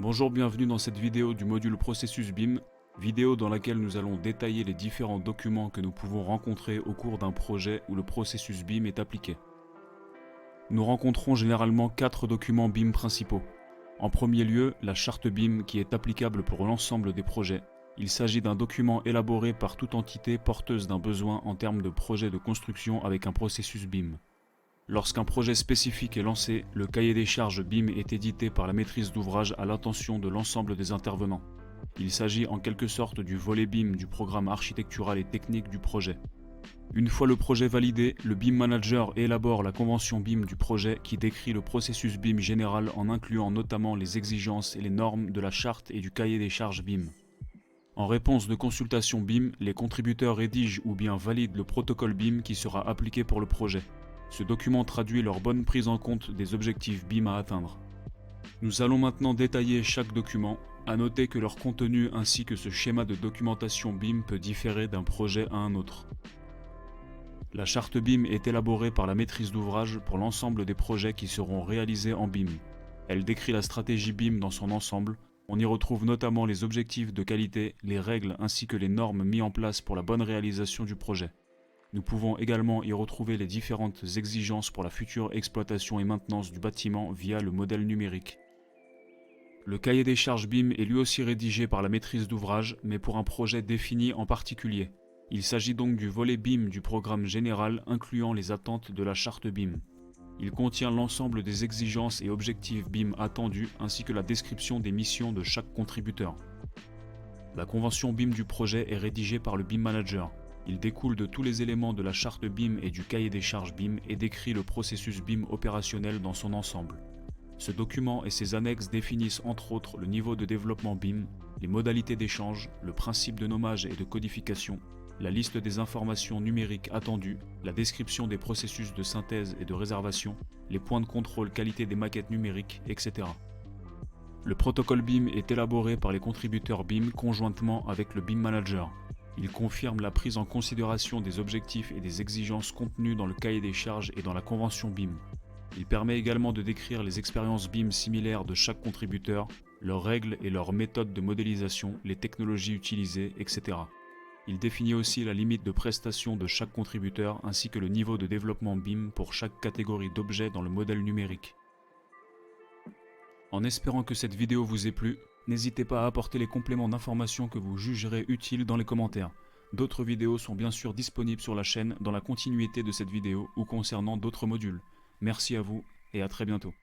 Bonjour, bienvenue dans cette vidéo du module processus BIM, vidéo dans laquelle nous allons détailler les différents documents que nous pouvons rencontrer au cours d'un projet où le processus BIM est appliqué. Nous rencontrons généralement 4 documents BIM principaux. En premier lieu, la charte BIM qui est applicable pour l'ensemble des projets. Il s'agit d'un document élaboré par toute entité porteuse d'un besoin en termes de projet de construction avec un processus BIM. Lorsqu'un projet spécifique est lancé, le cahier des charges BIM est édité par la maîtrise d'ouvrage à l'intention de l'ensemble des intervenants. Il s'agit en quelque sorte du volet BIM du programme architectural et technique du projet. Une fois le projet validé, le BIM Manager élabore la convention BIM du projet qui décrit le processus BIM général en incluant notamment les exigences et les normes de la charte et du cahier des charges BIM. En réponse de consultation BIM, les contributeurs rédigent ou bien valident le protocole BIM qui sera appliqué pour le projet. Ce document traduit leur bonne prise en compte des objectifs BIM à atteindre. Nous allons maintenant détailler chaque document. À noter que leur contenu ainsi que ce schéma de documentation BIM peut différer d'un projet à un autre. La charte BIM est élaborée par la maîtrise d'ouvrage pour l'ensemble des projets qui seront réalisés en BIM. Elle décrit la stratégie BIM dans son ensemble. On y retrouve notamment les objectifs de qualité, les règles ainsi que les normes mises en place pour la bonne réalisation du projet. Nous pouvons également y retrouver les différentes exigences pour la future exploitation et maintenance du bâtiment via le modèle numérique. Le cahier des charges BIM est lui aussi rédigé par la maîtrise d'ouvrage, mais pour un projet défini en particulier. Il s'agit donc du volet BIM du programme général incluant les attentes de la charte BIM. Il contient l'ensemble des exigences et objectifs BIM attendus ainsi que la description des missions de chaque contributeur. La convention BIM du projet est rédigée par le BIM Manager. Il découle de tous les éléments de la charte BIM et du cahier des charges BIM et décrit le processus BIM opérationnel dans son ensemble. Ce document et ses annexes définissent entre autres le niveau de développement BIM, les modalités d'échange, le principe de nommage et de codification, la liste des informations numériques attendues, la description des processus de synthèse et de réservation, les points de contrôle qualité des maquettes numériques, etc. Le protocole BIM est élaboré par les contributeurs BIM conjointement avec le BIM Manager. Il confirme la prise en considération des objectifs et des exigences contenues dans le cahier des charges et dans la convention BIM. Il permet également de décrire les expériences BIM similaires de chaque contributeur, leurs règles et leurs méthodes de modélisation, les technologies utilisées, etc. Il définit aussi la limite de prestation de chaque contributeur ainsi que le niveau de développement BIM pour chaque catégorie d'objets dans le modèle numérique. En espérant que cette vidéo vous ait plu, n'hésitez pas à apporter les compléments d'information que vous jugerez utiles dans les commentaires. D'autres vidéos sont bien sûr disponibles sur la chaîne dans la continuité de cette vidéo ou concernant d'autres modules. Merci à vous et à très bientôt.